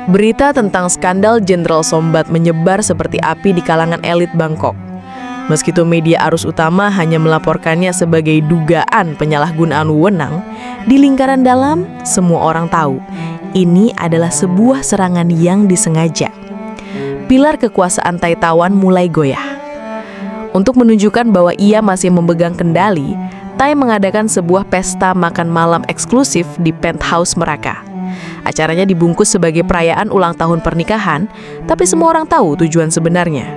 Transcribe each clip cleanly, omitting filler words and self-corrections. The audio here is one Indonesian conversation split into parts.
Berita tentang skandal Jenderal Sombat menyebar seperti api di kalangan elit Bangkok. Meski media arus utama hanya melaporkannya sebagai dugaan penyalahgunaan wewenang, di lingkaran dalam semua orang tahu ini adalah sebuah serangan yang disengaja. Pilar kekuasaan Taitawan mulai goyah. Untuk menunjukkan bahwa ia masih memegang kendali, Tai mengadakan sebuah pesta makan malam eksklusif di penthouse mereka. Acaranya dibungkus sebagai perayaan ulang tahun pernikahan, tapi semua orang tahu tujuan sebenarnya,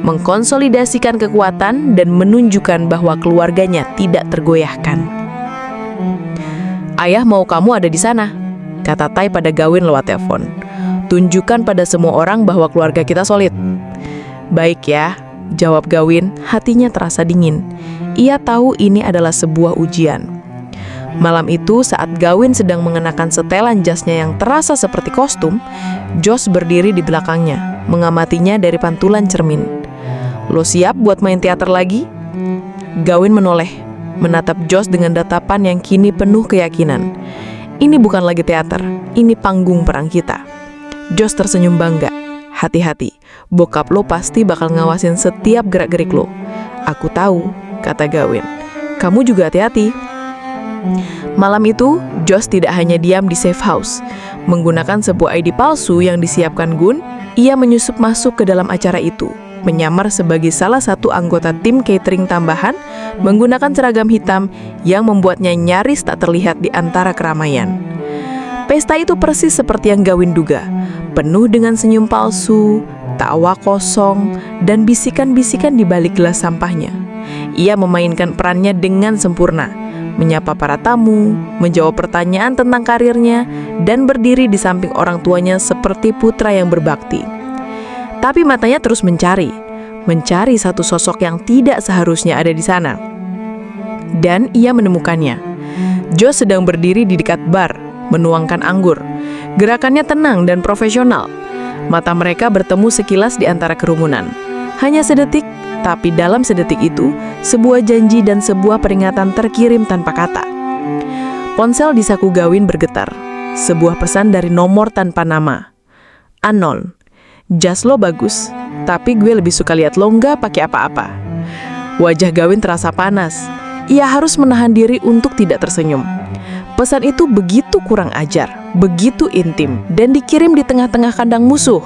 mengkonsolidasikan kekuatan dan menunjukkan bahwa keluarganya tidak tergoyahkan. "Ayah mau kamu ada di sana," kata Tai pada Gawin lewat telepon. "Tunjukkan pada semua orang bahwa keluarga kita solid." "Baik ya," jawab Gawin, hatinya terasa dingin. Ia tahu ini adalah sebuah ujian. Malam itu saat Gawin sedang mengenakan setelan jasnya yang terasa seperti kostum, Josh berdiri di belakangnya, mengamatinya dari pantulan cermin. "Lo siap buat main teater lagi?" Gawin menoleh, menatap Josh dengan tatapan yang kini penuh keyakinan. "Ini bukan lagi teater, ini panggung perang kita." Josh tersenyum bangga. "Hati-hati, bokap lo pasti bakal ngawasin setiap gerak-gerik lo." "Aku tahu," kata Gawin. "Kamu juga hati-hati." Malam itu, Josh tidak hanya diam di safe house. Menggunakan sebuah ID palsu yang disiapkan Gun, ia menyusup masuk ke dalam acara itu, menyamar sebagai salah satu anggota tim catering tambahan, menggunakan seragam hitam yang membuatnya nyaris tak terlihat di antara keramaian. Pesta itu persis seperti yang Gawin duga, penuh dengan senyum palsu, tawa kosong, dan bisikan-bisikan di balik gelas sampahnya. Ia memainkan perannya dengan sempurna, menyapa para tamu, menjawab pertanyaan tentang karirnya, dan berdiri di samping orang tuanya seperti putra yang berbakti. Tapi matanya terus mencari satu sosok yang tidak seharusnya ada di sana. Dan ia menemukannya. Josh sedang berdiri di dekat bar, menuangkan anggur. Gerakannya tenang dan profesional. Mata mereka bertemu sekilas di antara kerumunan. Hanya sedetik, tapi dalam sedetik itu, sebuah janji dan sebuah peringatan terkirim tanpa kata. Ponsel di saku Gawin bergetar. Sebuah pesan dari nomor tanpa nama. "Anon, jas lo bagus, tapi gue lebih suka lihat lo nggak pakai apa-apa." Wajah Gawin terasa panas. Ia harus menahan diri untuk tidak tersenyum. Pesan itu begitu kurang ajar, begitu intim, dan dikirim di tengah-tengah kandang musuh.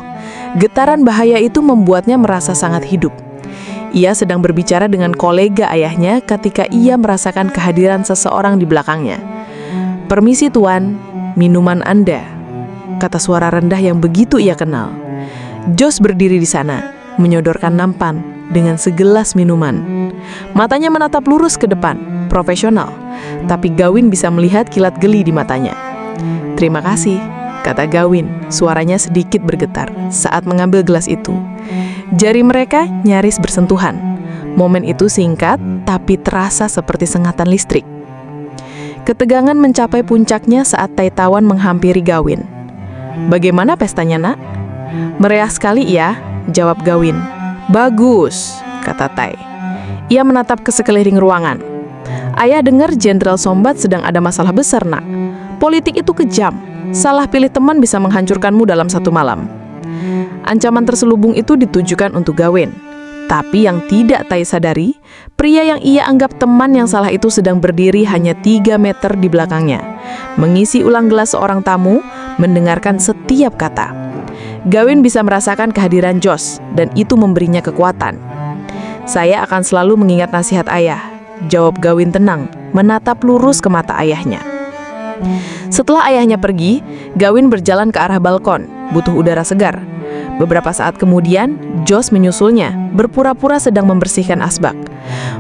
Getaran bahaya itu membuatnya merasa sangat hidup. Ia sedang berbicara dengan kolega ayahnya ketika ia merasakan kehadiran seseorang di belakangnya. "Permisi tuan, minuman Anda," kata suara rendah yang begitu ia kenal. Josh berdiri di sana, menyodorkan nampan dengan segelas minuman. Matanya menatap lurus ke depan, profesional, tapi Gawin bisa melihat kilat geli di matanya. "Terima kasih," kata Gawin, suaranya sedikit bergetar saat mengambil gelas itu. Jari mereka nyaris bersentuhan. Momen itu singkat, tapi terasa seperti sengatan listrik. Ketegangan mencapai puncaknya saat Taitawan menghampiri Gawin. "Bagaimana pestanya, nak?" "Meriah sekali ya," jawab Gawin. "Bagus," kata Tai. Ia menatap ke sekeliling ruangan. "Ayah dengar Jenderal Sombat sedang ada masalah besar, nak. Politik itu kejam. Salah pilih teman bisa menghancurkanmu dalam satu malam." Ancaman terselubung itu ditujukan untuk Gawin. Tapi yang tidak Tai sadari, pria yang ia anggap teman yang salah itu sedang berdiri hanya 3 meter di belakangnya, mengisi ulang gelas seorang tamu, mendengarkan setiap kata. Gawin bisa merasakan kehadiran Josh, dan itu memberinya kekuatan. "Saya akan selalu mengingat nasihat ayah," jawab Gawin tenang, menatap lurus ke mata ayahnya. Setelah ayahnya pergi, Gawin berjalan ke arah balkon, butuh udara segar. Beberapa saat kemudian, Josh menyusulnya, berpura-pura sedang membersihkan asbak.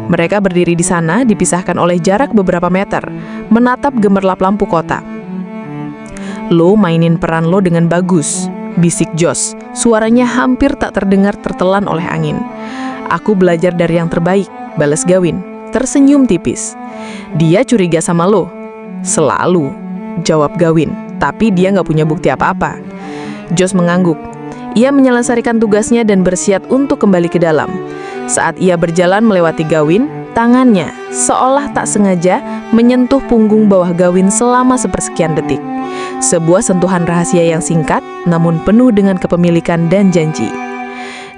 Mereka berdiri di sana, dipisahkan oleh jarak beberapa meter, menatap gemerlap lampu kota. "Lo mainin peran lo dengan bagus," bisik Josh. Suaranya hampir tak terdengar tertelan oleh angin. "Aku belajar dari yang terbaik," balas Gawin, tersenyum tipis. "Dia curiga sama lo." "Selalu," jawab Gawin, "tapi dia nggak punya bukti apa-apa." Josh mengangguk. Ia menyelesaikan tugasnya dan bersiap untuk kembali ke dalam. Saat ia berjalan melewati Gawin, tangannya seolah tak sengaja menyentuh punggung bawah Gawin selama sepersekian detik. Sebuah sentuhan rahasia yang singkat, namun penuh dengan kepemilikan dan janji.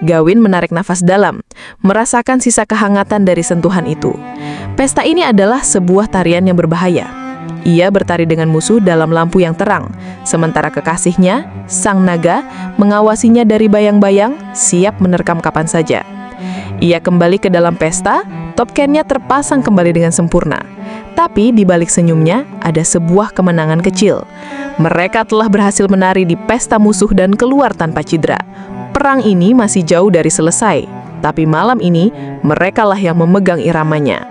Gawin menarik nafas dalam, merasakan sisa kehangatan dari sentuhan itu. Pesta ini adalah sebuah tarian yang berbahaya. Ia bertari dengan musuh dalam lampu yang terang, sementara kekasihnya, sang naga, mengawasinya dari bayang-bayang, siap menerkam kapan saja. Ia kembali ke dalam pesta, topkennya terpasang kembali dengan sempurna. Tapi di balik senyumnya, ada sebuah kemenangan kecil. Mereka telah berhasil menari di pesta musuh dan keluar tanpa cedera. Perang ini masih jauh dari selesai, tapi malam ini, merekalah yang memegang iramanya.